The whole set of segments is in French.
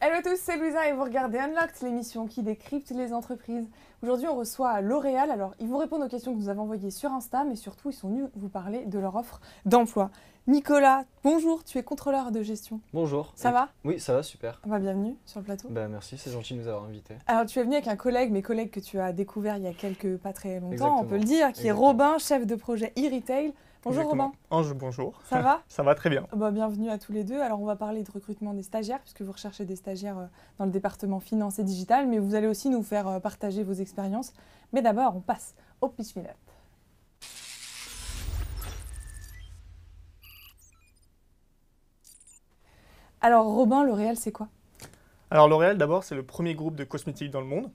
Hello à tous, c'est Louisa et vous regardez Unlocked, l'émission qui décrypte les entreprises. Aujourd'hui, on reçoit L'Oréal. Alors, ils vont répondre aux questions que nous avons envoyées sur Insta, mais surtout, ils sont venus vous parler de leur offre d'emploi. Nicolas, bonjour, tu es contrôleur de gestion. Bonjour. Ça va? Oui, ça va, super. Bienvenue sur le plateau. Merci, c'est gentil de nous avoir invités. Alors, tu es venu avec un collègue, mes collègues que tu as découvert il y a pas très longtemps, Exactement. on peut le dire, qui est Robin, chef de projet e-retail. Bonjour Exactement. Robin. Ange, bonjour. Ça va? Ça va très bien. Bienvenue à tous les deux. Alors on va parler de recrutement des stagiaires puisque vous recherchez des stagiaires dans le département finance et digital, mais vous allez aussi nous faire partager vos expériences. Mais d'abord, on passe au Pitch Me Up. Alors Robin, L'Oréal, c'est quoi? Alors L'Oréal, d'abord, c'est le premier groupe de cosmétiques dans le monde,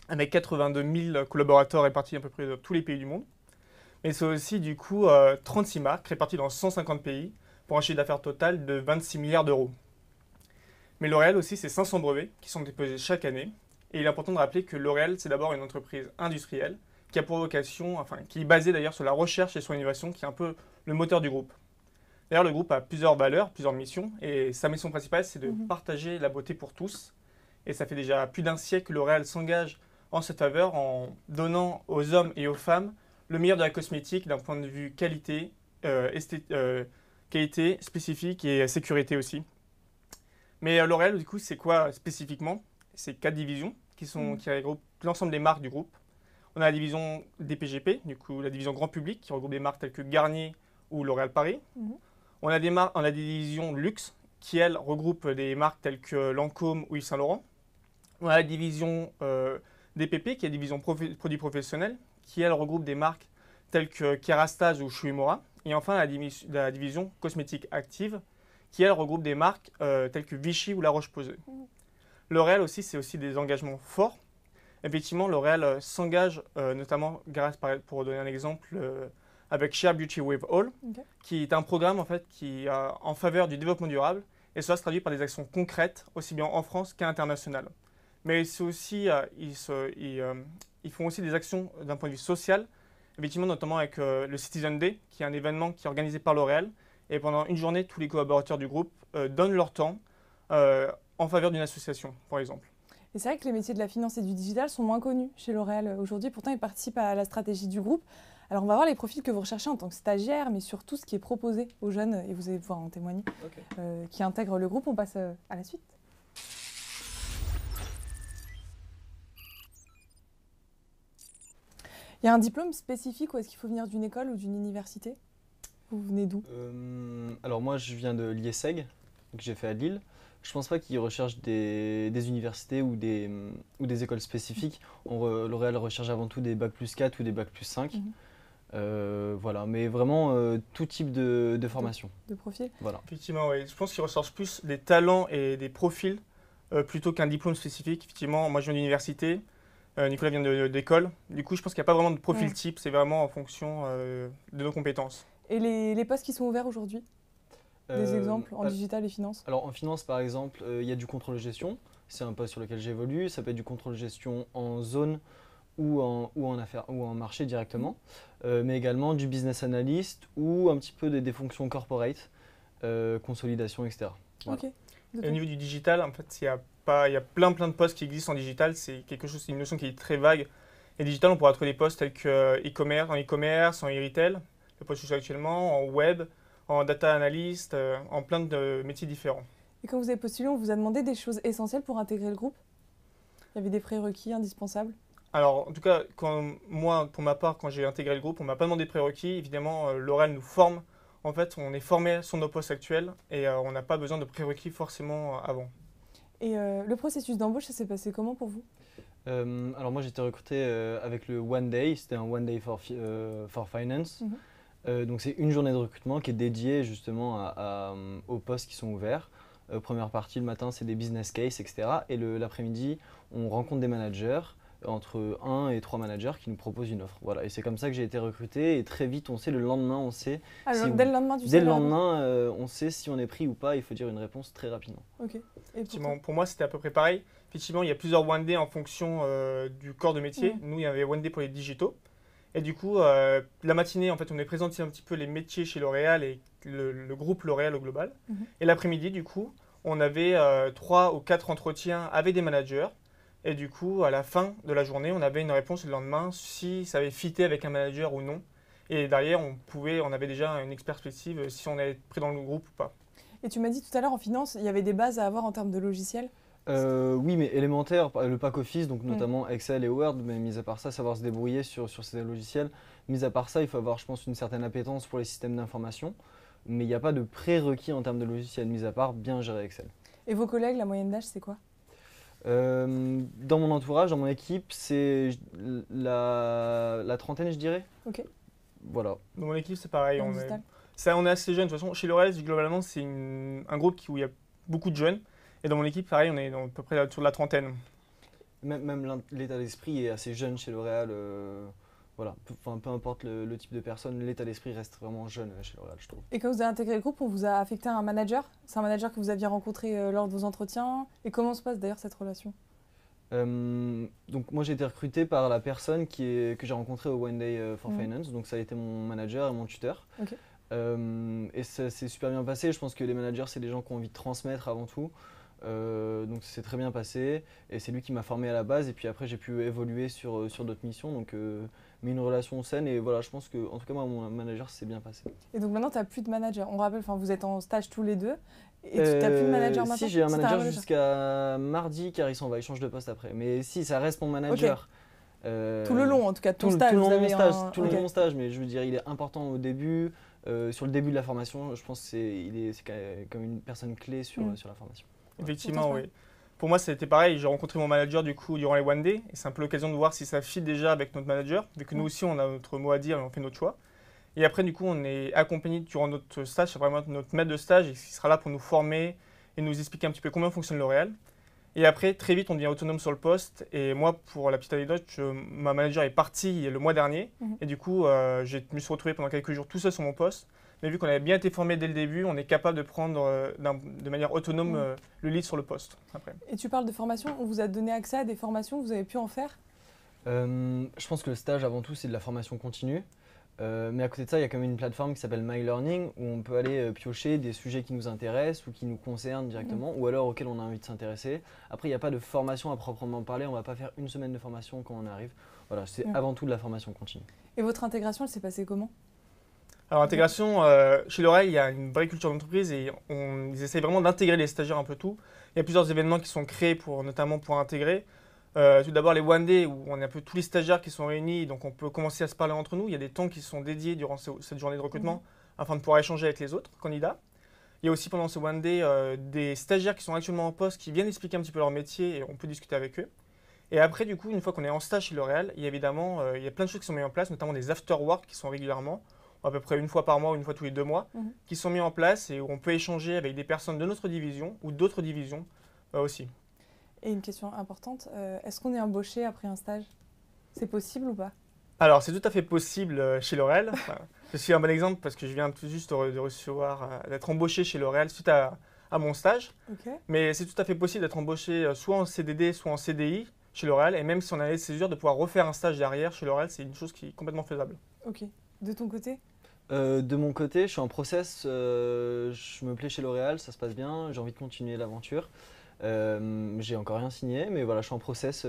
avec 82 000 collaborateurs répartis à peu près dans tous les pays du monde. Mais c'est aussi du coup 36 marques réparties dans 150 pays pour un chiffre d'affaires total de 26 milliards d'euros. Mais L'Oréal aussi, c'est 500 brevets qui sont déposés chaque année. Et il est important de rappeler que L'Oréal, c'est d'abord une entreprise industrielle qui a pour vocation, qui est basée d'ailleurs sur la recherche et sur l'innovation, qui est un peu le moteur du groupe. D'ailleurs, le groupe a plusieurs valeurs, plusieurs missions, et sa mission principale, c'est de partager la beauté pour tous. Et ça fait déjà plus d'un siècle que L'Oréal s'engage en cette faveur en donnant aux hommes et aux femmes le meilleur de la cosmétique d'un point de vue qualité, qualité spécifique et sécurité aussi. Mais L'Oréal, du coup, c'est quoi spécifiquement? C'est 4 divisions qui regroupent l'ensemble des marques du groupe. On a la division DPGP, du coup la division grand public, qui regroupe des marques telles que Garnier ou L'Oréal Paris. On a des divisions luxe, qui elle regroupe des marques telles que Lancôme ou Yves Saint Laurent. On a la division DPP, qui est la division produits professionnels, qui elle regroupe des marques telles que Kérastase ou Shuimura. Et enfin la division cosmétique active, qui elle regroupe des marques telles que Vichy ou La Roche-Posay. L'Oréal aussi, c'est aussi des engagements forts. Effectivement, L'Oréal s'engage notamment pour donner un exemple, avec Share Beauty with All, qui est un programme en fait qui en faveur du développement durable, et cela se traduit par des actions concrètes aussi bien en France qu'à l'international. Mais c'est aussi, ils font aussi des actions d'un point de vue social, effectivement notamment avec le Citizen Day, qui est un événement qui est organisé par L'Oréal, et pendant une journée, tous les collaborateurs du groupe donnent leur temps en faveur d'une association, par exemple. Et c'est vrai que les métiers de la finance et du digital sont moins connus chez L'Oréal aujourd'hui, pourtant ils participent à la stratégie du groupe. Alors on va voir les profils que vous recherchez en tant que stagiaire, mais surtout ce qui est proposé aux jeunes, et vous allez pouvoir en témoigner, qui intègrent le groupe. On passe à la suite. Il y a un diplôme spécifique ou est-ce qu'il faut venir d'une école ou d'une université? Vous venez d'où? Alors moi je viens de l'IESEG, que j'ai fait à Lille. Je pense pas qu'ils recherchent des universités ou des écoles spécifiques. L'Oréal recherche avant tout des bac+4 ou des bac+5. Voilà, mais vraiment tout type de formation. De profil. Voilà. Effectivement, oui. Je pense qu'ils recherchent plus des talents et des profils plutôt qu'un diplôme spécifique. Effectivement, moi je viens d'université, Nicolas vient d'école. Du coup, je pense qu'il n'y a pas vraiment de profil type, c'est vraiment en fonction de nos compétences. Et les postes qui sont ouverts aujourd'hui? Des exemples en digital et finance? Alors en finance par exemple, il y a du contrôle de gestion, c'est un poste sur lequel j'évolue. Ça peut être du contrôle de gestion en zone ou en affaires ou en marché directement, mais également du business analyst ou un petit peu des fonctions corporate, consolidation, etc. Voilà. Okay. Et au niveau du digital, en fait, il y a plein de postes qui existent en digital. C'est une notion qui est très vague. Et digital, on pourra trouver des postes tels que en e-commerce, en e-retail, le poste que je suis actuellement, en web, en data analyst, en plein de métiers différents. Et quand vous avez postulé, on vous a demandé des choses essentielles pour intégrer le groupe? Il y avait des prérequis indispensables? Alors, en tout cas, moi, pour ma part, quand j'ai intégré le groupe, on ne m'a pas demandé de prérequis. Évidemment, L'Oréal nous forme. En fait, on est formé sur nos postes actuels et on n'a pas besoin de prérequis forcément avant. Et le processus d'embauche, ça s'est passé comment pour vous? Alors moi, j'ai été recruté avec le One Day. C'était un One Day for Finance. Donc c'est une journée de recrutement qui est dédiée justement aux postes qui sont ouverts. Première partie, le matin, c'est des business case, etc. Et l'après-midi, on rencontre des managers, entre 1 et 3 managers qui nous proposent une offre. Voilà. Et c'est comme ça que j'ai été recruté. Et très vite, on sait, le lendemain, on sait. Dès le lendemain, dès le lendemain, on sait si on est pris ou pas. Il faut dire une réponse très rapidement. Ok. Et pour moi, c'était à peu près pareil. Effectivement, il y a plusieurs One Day en fonction du corps de métier. Nous, il y avait One Day pour les digitaux. Et du coup, la matinée, en fait, on est présenté un petit peu les métiers chez L'Oréal et le groupe L'Oréal au global. Et l'après-midi, du coup, on avait 3 ou 4 entretiens avec des managers. Et du coup, à la fin de la journée, on avait une réponse le lendemain si ça avait fité avec un manager ou non. Et derrière, on avait déjà une perspective si on allait pris dans le groupe ou pas. Et tu m'as dit tout à l'heure en finance, il y avait des bases à avoir en termes de logiciels. Oui, mais élémentaire, le pack Office, donc notamment Excel et Word, mais mis à part ça, savoir se débrouiller sur ces logiciels. Mis à part ça, il faut avoir, je pense, une certaine appétence pour les systèmes d'information, mais il n'y a pas de prérequis en termes de logiciels, mis à part bien gérer Excel. Et vos collègues, la moyenne d'âge, c'est quoi? Dans mon entourage, dans mon équipe, c'est la trentaine, je dirais. Ok. Voilà. Dans mon équipe, c'est pareil. Dans On le est, digital. on est assez jeunes. De toute façon, chez L'Oréal, globalement, c'est un groupe où il y a beaucoup de jeunes. Et dans mon équipe, pareil, on est à peu près autour de la trentaine. Même l'état d'esprit est assez jeune chez L'Oréal. Voilà. Peu importe le type de personne, l'état d'esprit reste vraiment jeune chez L'Oréal, je trouve. Et quand vous avez intégré le groupe, on vous a affecté un manager? C'est un manager que vous aviez rencontré lors de vos entretiens? Et comment se passe d'ailleurs cette relation? Donc moi j'ai été recruté par la personne que j'ai rencontrée au One Day for Finance, donc ça a été mon manager et mon tuteur. Okay. Et ça s'est super bien passé, je pense que les managers c'est des gens qui ont envie de transmettre avant tout, donc ça s'est très bien passé et c'est lui qui m'a formé à la base et puis après j'ai pu évoluer sur d'autres missions, donc mais une relation saine et voilà je pense que en tout cas moi mon manager s'est bien passé. Et donc maintenant tu n'as plus de manager, on rappelle, vous êtes en stage tous les deux. Et tu n'as plus de manager maintenant? Si, j'ai un manager jusqu'à mardi car il s'en va, il change de poste après. Mais si, ça reste mon manager. Okay. Tout le long, en tout cas, ton stage. Tout le long de mon stage, mais je veux dire, il est important au début. Sur le début de la formation, je pense que c'est comme une personne clé sur la formation. Effectivement, oui. Pour moi, c'était pareil. J'ai rencontré mon manager du coup durant les One Day. Et c'est un peu l'occasion de voir si ça fit déjà avec notre manager. Vu que nous aussi, on a notre mot à dire et on fait notre choix. Et après, du coup, on est accompagné durant notre stage, c'est vraiment notre maître de stage qui sera là pour nous former et nous expliquer un petit peu comment fonctionne L'Oréal. Et après, très vite, on devient autonome sur le poste. Et moi, pour la petite anecdote, ma manager est partie le mois dernier. Et du coup, je me suis retrouvé pendant quelques jours tout seul sur mon poste. Mais vu qu'on avait bien été formé dès le début, on est capable de prendre de manière autonome le lead sur le poste. Après. Et tu parles de formation, on vous a donné accès à des formations, vous avez pu en faire? Je pense que le stage, avant tout, c'est de la formation continue. Mais à côté de ça, il y a quand même une plateforme qui s'appelle My Learning où on peut aller piocher des sujets qui nous intéressent ou qui nous concernent directement ou alors auxquels on a envie de s'intéresser. Après, il n'y a pas de formation à proprement parler, on ne va pas faire une semaine de formation quand on arrive. Voilà, c'est avant tout de la formation continue. Et votre intégration, elle s'est passée comment? Alors, l'intégration, chez L'Oréal, il y a une vraie culture d'entreprise et ils essayent vraiment d'intégrer les stagiaires un peu tout. Il y a plusieurs événements qui sont créés notamment pour intégrer. Tout d'abord les One Day où on a un peu tous les stagiaires qui sont réunis, donc on peut commencer à se parler entre nous. Il y a des temps qui sont dédiés durant cette journée de recrutement afin de pouvoir échanger avec les autres candidats. Il y a aussi pendant ce One Day des stagiaires qui sont actuellement en poste qui viennent expliquer un petit peu leur métier et on peut discuter avec eux. Et après du coup, une fois qu'on est en stage chez L'Oréal, il y a évidemment il y a plein de choses qui sont mises en place, notamment des after-work qui sont régulièrement, à peu près une fois par mois ou une fois tous les 2 mois, qui sont mis en place et où on peut échanger avec des personnes de notre division ou d'autres divisions aussi. Et une question importante, est-ce qu'on est embauché après un stage? C'est possible ou pas? Alors, c'est tout à fait possible chez L'Oréal. Enfin, je suis un bon exemple parce que je viens tout juste d'être embauché chez L'Oréal suite à mon stage. Okay. Mais c'est tout à fait possible d'être embauché soit en CDD, soit en CDI chez L'Oréal. Et même si on a les césures, de pouvoir refaire un stage derrière chez L'Oréal, c'est une chose qui est complètement faisable. Ok. De ton côté? De mon côté, je suis en process. Je me plais chez L'Oréal, ça se passe bien. J'ai envie de continuer l'aventure. J'ai encore rien signé, mais voilà, je suis en process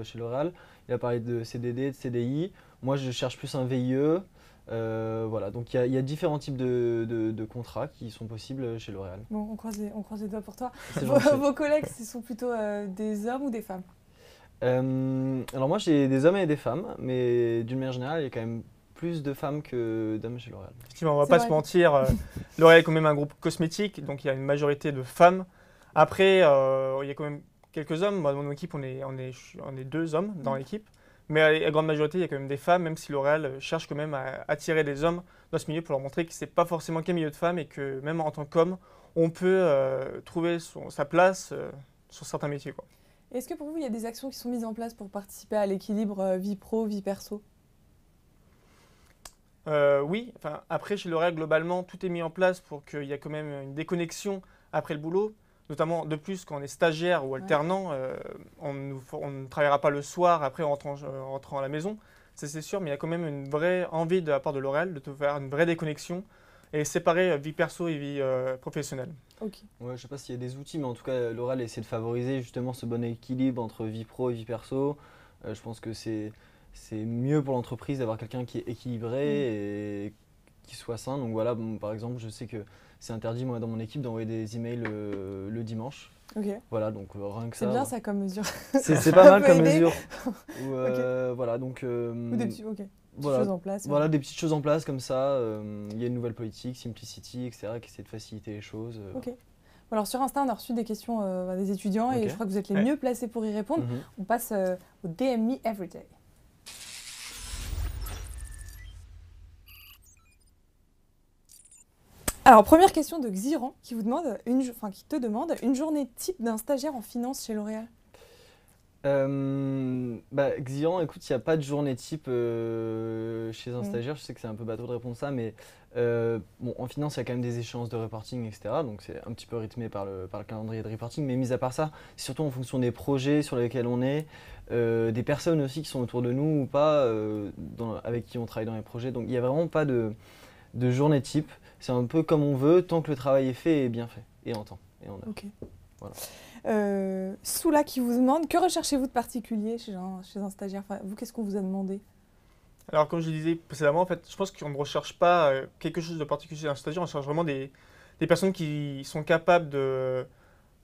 chez L'Oréal. Il a parlé de CDD, de CDI. Moi, je cherche plus un VIE. Voilà, donc il y a différents types de contrats qui sont possibles chez L'Oréal. Bon, on croise les doigts pour toi. Gentil. Vos collègues, ce sont plutôt des hommes ou des femmes? Alors moi, j'ai des hommes et des femmes, mais d'une manière générale, il y a quand même plus de femmes que d'hommes chez L'Oréal. Effectivement, on ne va pas se mentir. L'Oréal est quand même un groupe cosmétique, donc il y a une majorité de femmes. Après, il y a quand même quelques hommes. Moi, dans mon équipe, on est 2 hommes dans l'équipe. Mais à la grande majorité, il y a quand même des femmes, même si L'Oréal cherche quand même à attirer des hommes dans ce milieu pour leur montrer que ce n'est pas forcément qu'un milieu de femmes et que même en tant qu'homme, on peut trouver sa place sur certains métiers, quoi. Est-ce que pour vous, il y a des actions qui sont mises en place pour participer à l'équilibre vie pro, vie perso? Oui, enfin, après chez L'Oréal, globalement, tout est mis en place pour qu'il y ait quand même une déconnexion après le boulot. Notamment, de plus, quand on est stagiaire ou alternant, on ne travaillera pas le soir après en rentrant à la maison, ça c'est sûr, mais il y a quand même une vraie envie de la part de L'Oréal de te faire une vraie déconnexion et séparer vie perso et vie professionnelle. Ok. Ouais, je ne sais pas s'il y a des outils, mais en tout cas, L'Oréal essaie de favoriser justement ce bon équilibre entre vie pro et vie perso. Je pense que c'est mieux pour l'entreprise d'avoir quelqu'un qui est équilibré et qui soit sain. Donc voilà, bon, par exemple, je sais que c'est interdit, moi, dans mon équipe, d'envoyer des emails le dimanche. Ok. Voilà, donc rien que ça. C'est bien ça comme mesure. C'est pas mal peut comme aider. mesure. Voilà, donc. Ou des petits, petites Voilà, choses en place. voilà, des petites choses en place comme ça. Il y a une nouvelle politique, Simplicity, etc., qui essaie de faciliter les choses. Ok. Bon, alors sur Insta, on a reçu des questions des étudiants et je crois que vous êtes les mieux placés pour y répondre. On passe au DM Me Everyday. Alors, première question de Xiran qui te demande une journée type d'un stagiaire en finance chez L'Oréal. Xiran, écoute, il n'y a pas de journée type chez un stagiaire. Je sais que c'est un peu bateau de répondre ça, mais bon, en finance, il y a quand même des échéances de reporting, etc. Donc c'est un petit peu rythmé par le calendrier de reporting. Mais mis à part ça, c'est surtout en fonction des projets sur lesquels on est, des personnes aussi qui sont autour de nous ou pas, avec qui on travaille dans les projets. Donc il n'y a vraiment pas de journée type. C'est un peu comme on veut, tant que le travail est fait et bien fait, et en temps, et en heure. Ok. Voilà. Soula qui vous demande, que recherchez-vous de particulier chez un stagiaire? Enfin, vous, qu'est-ce qu'on vous a demandé? Alors, comme je le disais précédemment, en fait, je pense qu'on ne recherche pas quelque chose de particulier chez un stagiaire, on cherche vraiment des personnes qui sont capables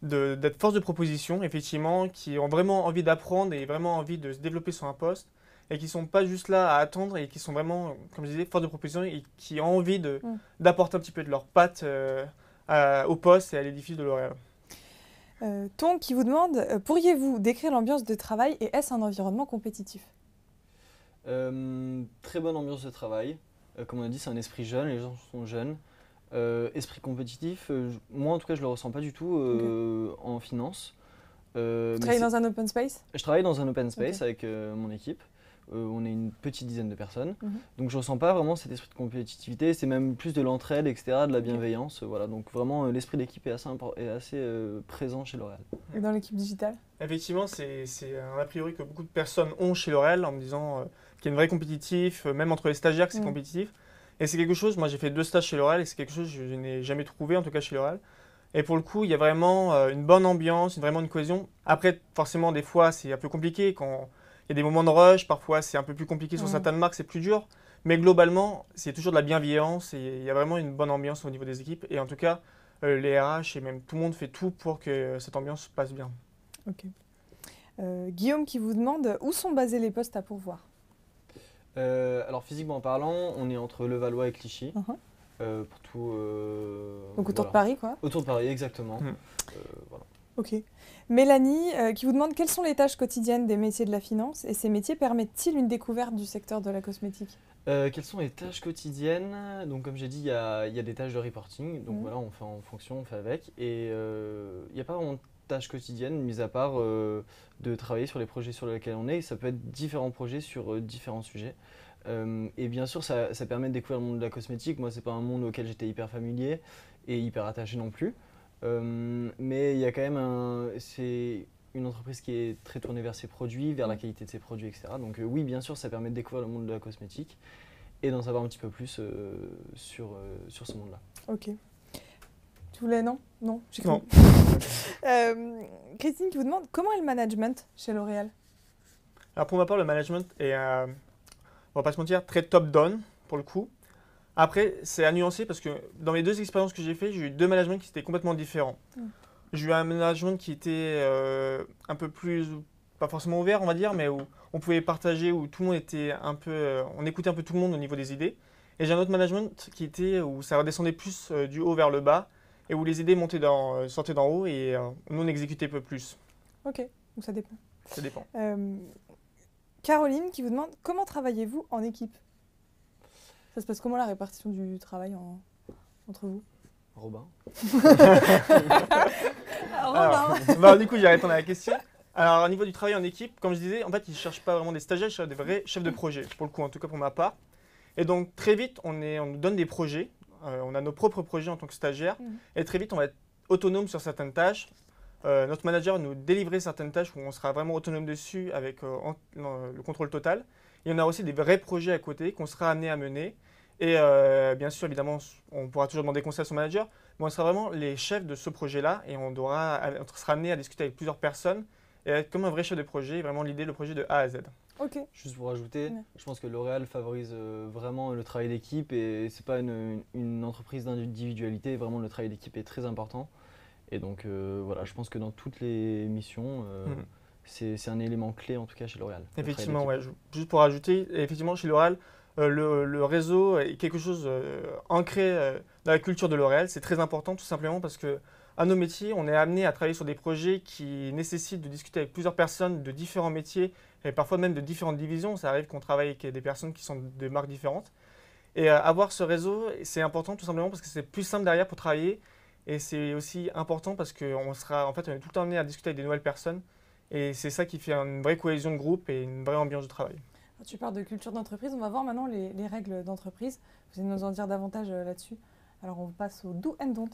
d'être force de proposition, effectivement, qui ont vraiment envie d'apprendre et vraiment envie de se développer sur un poste, et qui ne sont pas juste là à attendre et qui sont vraiment, comme je disais, force de proposition et qui ont envie d'apporter un petit peu de leur patte au poste et à l'édifice de L'Oréal. Ton qui vous demande, pourriez-vous décrire l'ambiance de travail et est-ce un environnement compétitif? Très bonne ambiance de travail. Comme on a dit, c'est un esprit jeune, les gens sont jeunes. Esprit compétitif, moi en tout cas je le ressens pas du tout en finance. Vous travaillez dans un open space? Je travaille dans un open space avec mon équipe. On est une petite dizaine de personnes. Donc je ressens pas vraiment cet esprit de compétitivité, c'est même plus de l'entraide, etc., de la bienveillance. Voilà. Donc vraiment l'esprit d'équipe est assez présent chez L'Oréal. Et dans l'équipe digitale? Effectivement, c'est un a priori que beaucoup de personnes ont chez L'Oréal en me disant qu'il y a une vraie compétitif, même entre les stagiaires que c'est compétitif. Et c'est quelque chose, moi j'ai fait 2 stages chez L'Oréal et c'est quelque chose que je n'ai jamais trouvé, en tout cas chez L'Oréal. Et pour le coup, il y a vraiment une bonne ambiance, vraiment une cohésion. Après, forcément, des fois, c'est un peu compliqué. Quand il y a des moments de rush, parfois c'est un peu plus compliqué sur certaines marques, c'est plus dur. Mais globalement, c'est toujours de la bienveillance et il y a vraiment une bonne ambiance au niveau des équipes. Et en tout cas, les RH et même tout le monde fait tout pour que cette ambiance passe bien. Ok. Guillaume qui vous demande, où sont basés les postes à pourvoir? Alors physiquement parlant, on est entre Levallois et Clichy. Pour tout, donc autour de Paris, quoi? Autour de Paris, exactement. Voilà. Ok. Mélanie qui vous demande quelles sont les tâches quotidiennes des métiers de la finance et ces métiers permettent-ils une découverte du secteur de la cosmétique? Quelles sont les tâches quotidiennes? Donc comme j'ai dit, il y a des tâches de reporting. Donc voilà, on fait en fonction, on fait avec. Et il n'y a pas vraiment de tâches quotidiennes, mis à part de travailler sur les projets sur lesquels on est. Ça peut être différents projets sur différents sujets. Et bien sûr, ça permet de découvrir le monde de la cosmétique. Moi, c'est pas un monde auquel j'étais hyper familier et hyper attaché non plus. Mais il y a quand même c'est une entreprise qui est très tournée vers ses produits, vers la qualité de ses produits, etc. Donc oui, bien sûr, ça permet de découvrir le monde de la cosmétique et d'en savoir un petit peu plus sur ce monde-là. Ok. Tu voulais, non? Non, j'ai cru. Non. Christine qui vous demande, comment est le management chez L'Oréal? Alors pour ma part, le management est, on va pas se mentir, très top-down pour le coup. Après, c'est à nuancer parce que dans les 2 expériences que j'ai faites, j'ai eu 2 managements qui étaient complètement différents. J'ai eu un management qui était un peu plus, pas forcément ouvert, on va dire, mais où on pouvait partager, où tout le monde était un peu, on écoutait un peu tout le monde au niveau des idées. Et j'ai un autre management qui était où ça redescendait plus du haut vers le bas et où les idées sortaient d'en haut et nous on exécutait un peu plus. Ok, donc ça dépend. Ça dépend. Caroline qui vous demande, comment travaillez-vous en équipe? Ça se passe comment la répartition du travail entre vous? Robin. Alors, du coup, j'ai répondu à la question. Alors, au niveau du travail en équipe, comme je disais, en fait, ils ne cherchent pas vraiment des stagiaires, ils cherchent des vrais chefs de projet, pour le coup, en tout cas pour ma part. Et donc, très vite, on nous donne des projets. On a nos propres projets en tant que stagiaire. Et très vite, on va être autonome sur certaines tâches. Notre manager nous délivrer certaines tâches où on sera vraiment autonome dessus avec le contrôle total. Et on a aussi des vrais projets à côté qu'on sera amené à mener. Et bien sûr, évidemment, on pourra toujours demander conseil à son manager, mais on sera vraiment les chefs de ce projet-là et on sera amené à discuter avec plusieurs personnes et être comme un vrai chef de projet, vraiment l'idée le projet de A à Z. Ok. Juste pour ajouter, Ouais. je pense que L'Oréal favorise vraiment le travail d'équipe et c'est pas une entreprise d'individualité, vraiment le travail d'équipe est très important. Et donc voilà, je pense que dans toutes les missions, c'est un élément clé en tout cas chez L'Oréal. Effectivement, ouais. Juste pour ajouter, effectivement, chez L'Oréal, le réseau est quelque chose ancré dans la culture de L'Oréal. C'est très important tout simplement parce que à nos métiers, on est amené à travailler sur des projets qui nécessitent de discuter avec plusieurs personnes de différents métiers et parfois même de différentes divisions. Ça arrive qu'on travaille avec des personnes qui sont de marques différentes. Et avoir ce réseau, c'est important tout simplement parce que c'est plus simple derrière pour travailler. Et c'est aussi important parce qu'on sera, en fait, on est tout le temps amené à discuter avec des nouvelles personnes. Et c'est ça qui fait une vraie cohésion de groupe et une vraie ambiance de travail. Alors, tu parles de culture d'entreprise. On va voir maintenant les règles d'entreprise. Vous allez nous en dire davantage là-dessus. Alors, on passe au do and don't.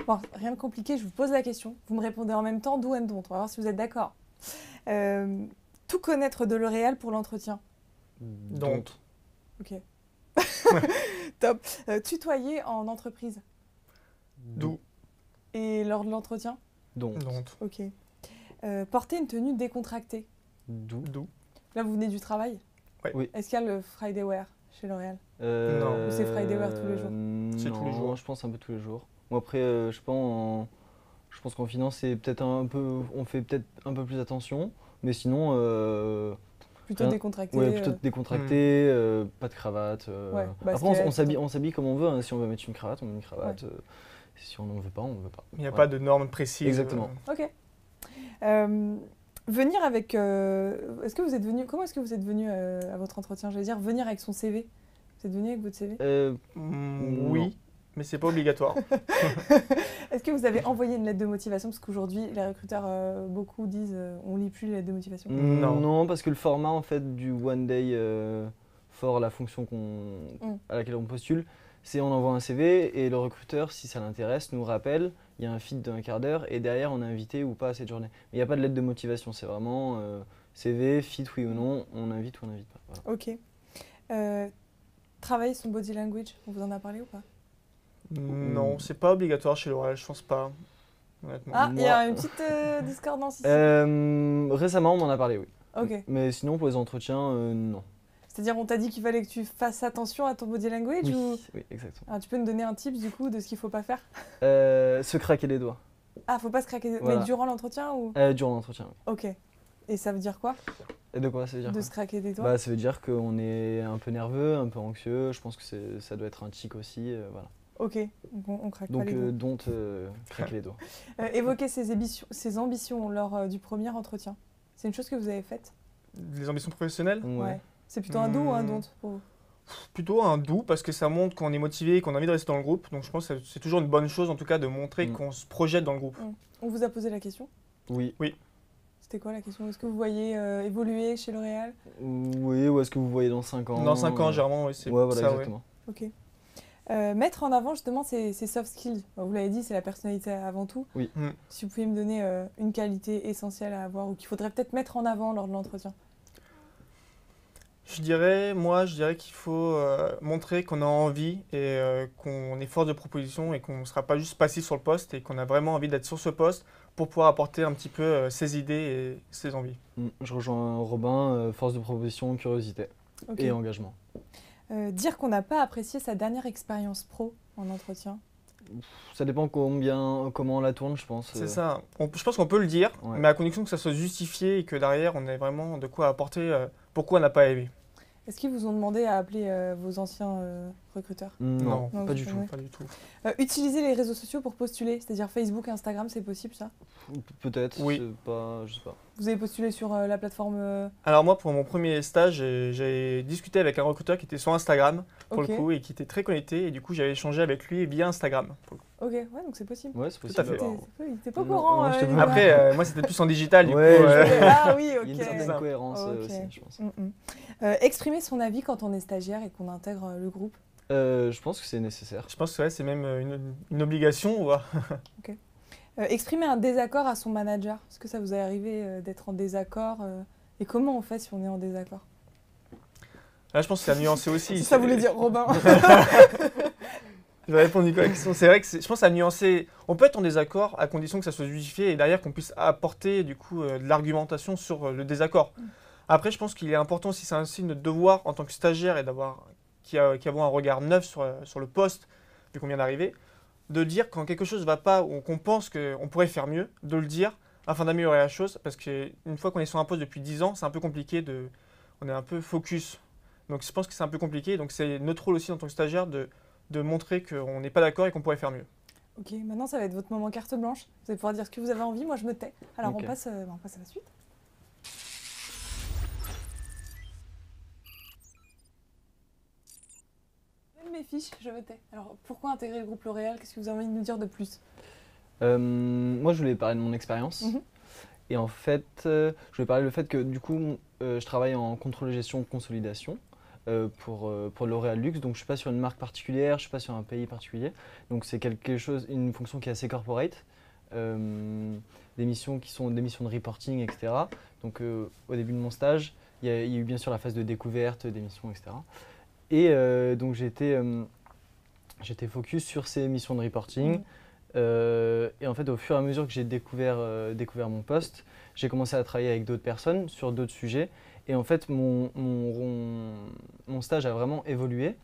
Bon, rien de compliqué, je vous pose la question. Vous me répondez en même temps, do and don't. On va voir si vous êtes d'accord. Tout connaître de L'Oréal pour l'entretien. Donc, Ok. Top. Tutoyer en entreprise. d'où Et lors de l'entretien. Donc. Ok. Porter une tenue décontractée. D'où Là, vous venez du travail. Ouais. Oui. Est-ce qu'il y a le Friday Wear chez L'Oréal? Non. Ou c'est Friday Wear tous les jours? C'est tous les jours. Je pense un peu tous les jours. Bon, après, je pense qu'en finance, c'est peut-être on fait peut-être un peu plus attention, mais sinon. Plutôt décontracté. Ouais, plutôt décontracté, pas de cravate. Ouais, Après, on s'habille comme on veut. Hein. Si on veut mettre une cravate, on met une cravate. Ouais. Si on n'en veut pas, on ne veut pas. Il n'y a Voilà. pas de normes précises. Exactement. Ok. Venir avec. Comment est-ce que vous êtes venu à votre entretien? J'allais dire venir avec son CV. Vous êtes venu avec votre CV? Oui, mais c'est pas obligatoire. Est-ce que vous avez envoyé une lettre de motivation? Parce qu'aujourd'hui, les recruteurs, beaucoup disent on lit plus les lettres de motivation. Non, parce que le format en fait du One Day for la fonction à laquelle on postule, c'est on envoie un CV et le recruteur, si ça l'intéresse, nous rappelle. Il y a un feed d'un quart d'heure et derrière on est invité ou pas à cette journée. Mais il n'y a pas de lettre de motivation, c'est vraiment CV, feed oui ou non, on invite ou on n'invite pas. Voilà. Ok. Travailler son body language, on vous en a parlé ou pas? Non, c'est pas obligatoire chez L'Oréal, je pense pas. Honnêtement. Ah, il y a une petite discordance ici. Récemment, on m'en a parlé, oui. Ok. Mais sinon, pour les entretiens, non. C'est-à-dire, on t'a dit qu'il fallait que tu fasses attention à ton body language Oui, ou... oui, exactement. Alors, tu peux nous donner un tips du coup de ce qu'il faut pas faire? Se craquer les doigts. Ah, faut pas se craquer. Voilà. Mais durant l'entretien ou... Durant l'entretien, oui. Ok. Et ça veut dire quoi? Et de quoi ça veut dire De quoi se craquer des doigts? Bah, ça veut dire qu'on est un peu nerveux, un peu anxieux. Je pense que ça doit être un tic aussi. Voilà. Ok. Donc, on craque Donc, pas les doigts. don't craquer les doigts. Évoquer ses ambitions lors du premier entretien. C'est une chose que vous avez faite? Les ambitions professionnelles, Ouais. C'est plutôt un do ou un don't pour vous? plutôt un doux parce que ça montre qu'on est motivé et qu'on a envie de rester dans le groupe. Donc je pense que c'est toujours une bonne chose en tout cas de montrer qu'on se projette dans le groupe. On vous a posé la question? Oui. C'était quoi la question? Est-ce que vous voyez évoluer chez L'Oréal? Oui, ou est-ce que vous voyez dans 5 ans Dans 5 ans, généralement, oui, c'est Ouais, voilà, ça. exactement. Ok. Mettre en avant justement ces soft skills. Vous l'avez dit, c'est la personnalité avant tout. Oui. Si vous pouvez me donner une qualité essentielle à avoir ou qu'il faudrait peut-être mettre en avant lors de l'entretien. Je dirais qu'il faut montrer qu'on a envie et qu'on est force de proposition et qu'on ne sera pas juste passif sur le poste et qu'on a vraiment envie d'être sur ce poste pour pouvoir apporter un petit peu ses idées et ses envies. Je rejoins Robin, force de proposition, curiosité et engagement. Dire qu'on n'a pas apprécié sa dernière expérience pro en entretien. Ça dépend comment on la tourne, je pense. C'est ça. Je pense qu'on peut le dire, Ouais. mais à condition que ça soit justifié et que derrière on ait vraiment de quoi apporter pourquoi on n'a pas aimé. Est-ce qu'ils vous ont demandé à appeler vos anciens recruteurs? Non, Non, pas c'est du pas tout. vrai. Pas du tout. Utiliser les réseaux sociaux pour postuler, c'est-à-dire Facebook, Instagram, c'est possible ça? Peut-être, Oui. je sais pas. Vous avez postulé sur la plateforme Alors moi, pour mon premier stage, j'ai discuté avec un recruteur qui était sur Instagram, pour Ok. le coup, et qui était très connecté, et du coup, j'avais échangé avec lui via Instagram. pour le coup. Ok, ouais, donc c'est possible. Ouais, c'est Tout possible. à fait. Il était pas au Non, courant. non, je te Nicolas. Après, moi, c'était plus en digital, du Ouais, coup. Ah oui, ok. Il y a une certaine Ok. cohérence Ok. aussi, je pense. Exprimer son avis quand on est stagiaire et qu'on intègre le groupe. Je pense que c'est nécessaire. Je pense que ouais, c'est même une obligation. Ouais. Exprimer un désaccord à son manager. Est-ce que ça vous est arrivé d'être en désaccord et comment on fait si on est en désaccord? Là, je pense que c'est à nuancer aussi. Ça voulait dire Robin. Je vais répondre à la question. C'est vrai que je pense que c'est à nuancer. On peut être en désaccord à condition que ça soit justifié et derrière qu'on puisse apporter du coup de l'argumentation sur le désaccord. Après, je pense qu'il est important, si c'est un signe de devoir en tant que stagiaire et qui a un regard neuf sur le poste, vu qu'on vient d'arriver, de dire quand quelque chose ne va pas ou qu'on pense qu'on pourrait faire mieux, de le dire afin d'améliorer la chose. Parce qu'une fois qu'on est sur un poste depuis 10 ans, c'est un peu compliqué on est un peu focus. Donc je pense que c'est un peu compliqué. Donc c'est notre rôle aussi en tant que stagiaire de montrer qu'on n'est pas d'accord et qu'on pourrait faire mieux. Ok, maintenant ça va être votre moment carte blanche. Vous allez pouvoir dire ce que vous avez envie, moi je me tais. Alors on passe à la suite. Mes fiches, je me tais. Alors pourquoi intégrer le groupe L'Oréal? Qu'est-ce que vous avez envie de nous dire de plus? Moi je voulais parler de mon expérience. Et en fait, je voulais parler du fait que du coup, je travaille en contrôle de gestion consolidation pour L'Oréal Luxe. Donc je ne suis pas sur une marque particulière, je ne suis pas sur un pays particulier. Donc c'est une fonction qui est assez corporate. Des missions qui sont des missions de reporting, etc. Donc au début de mon stage, il y a eu bien sûr la phase de découverte des missions, etc. Et donc j'étais focus sur ces missions de reporting. Et en fait, au fur et à mesure que j'ai découvert mon poste, j'ai commencé à travailler avec d'autres personnes sur d'autres sujets. Et en fait, mon stage a vraiment évolué.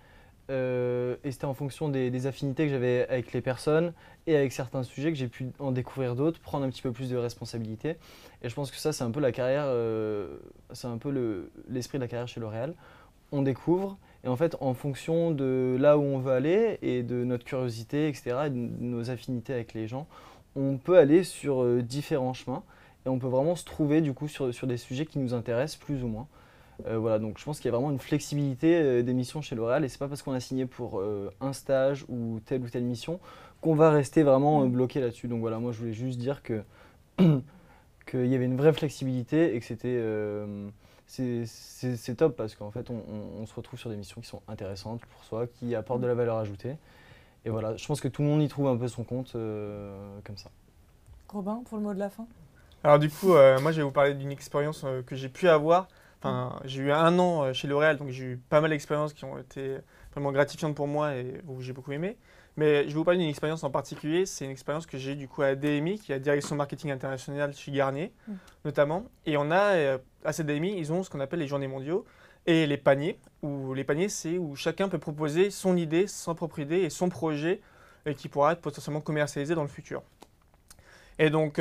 Et c'était en fonction des affinités que j'avais avec les personnes et avec certains sujets que j'ai pu en découvrir d'autres, prendre un petit peu plus de responsabilités. Et je pense que ça, c'est un peu la carrière, c'est un peu l'esprit de la carrière chez L'Oréal. On découvre. Et en fait, en fonction de là où on veut aller et de notre curiosité, etc., et de nos affinités avec les gens, on peut aller sur différents chemins et on peut vraiment se trouver du coup sur des sujets qui nous intéressent plus ou moins. Voilà, donc je pense qu'il y a vraiment une flexibilité des missions chez L'Oréal et c'est pas parce qu'on a signé pour un stage ou telle mission qu'on va rester vraiment bloqué là-dessus. Donc voilà, moi je voulais juste dire qu'il y avait une vraie flexibilité et que c'était c'est top parce qu'en fait on se retrouve sur des missions qui sont intéressantes pour soi, qui apportent de la valeur ajoutée. Et voilà, je pense que tout le monde y trouve un peu son compte comme ça. Robin, pour le mot de la fin. Alors du coup, moi je vais vous parler d'une expérience que j'ai pu avoir. Enfin, j'ai eu 1 an chez L'Oréal, donc j'ai eu pas mal d'expériences qui ont été vraiment gratifiantes pour moi et où j'ai beaucoup aimé. Mais je vais vous parler d'une expérience en particulier. C'est une expérience que j'ai eue du coup à la DMI, qui est la Direction Marketing Internationale chez Garnier, notamment. Et on a, à cette DMI, ils ont ce qu'on appelle les journées mondiaux et les paniers. Où les paniers, c'est où chacun peut proposer son idée, sa propre idée et son projet qui pourra être potentiellement commercialisé dans le futur. Et donc,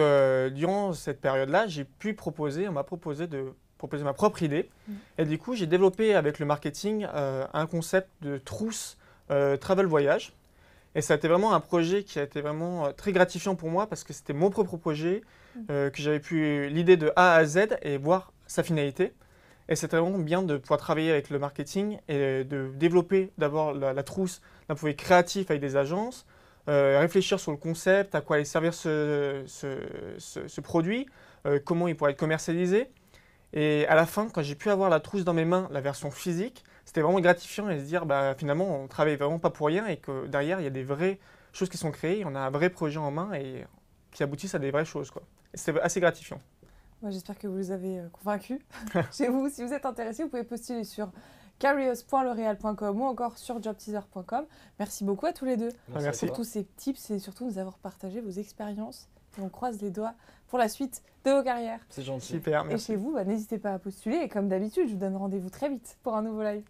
durant cette période-là, on m'a proposé de proposer ma propre idée. Et du coup, j'ai développé avec le marketing un concept de trousse travel voyage. Et ça a été vraiment un projet qui a été vraiment très gratifiant pour moi parce que c'était mon propre projet, que j'avais pu l'idée de A à Z et voir sa finalité. Et c'était vraiment bien de pouvoir travailler avec le marketing et de développer d'abord la trousse d'un point de vue créatif avec des agences, réfléchir sur le concept, à quoi allait servir ce produit, comment il pourrait être commercialisé. Et à la fin, quand j'ai pu avoir la trousse dans mes mains, la version physique, c'était vraiment gratifiant et se dire finalement on travaille vraiment pas pour rien et que derrière il y a des vraies choses qui sont créées, on a un vrai projet en main et qui aboutissent à des vraies choses, quoi. Et c'était assez gratifiant. Moi, j'espère que vous les avez convaincus. Chez vous, si vous êtes intéressé, vous pouvez postuler sur careers.loreal.com ou encore sur jobteaser.com. Merci beaucoup à tous les deux pour tous ces tips et surtout nous avoir partagé vos expériences. Et on croise les doigts pour la suite de vos carrières. C'est gentil. Super, merci. Et chez vous, n'hésitez pas à postuler. Et comme d'habitude, je vous donne rendez-vous très vite pour un nouveau live.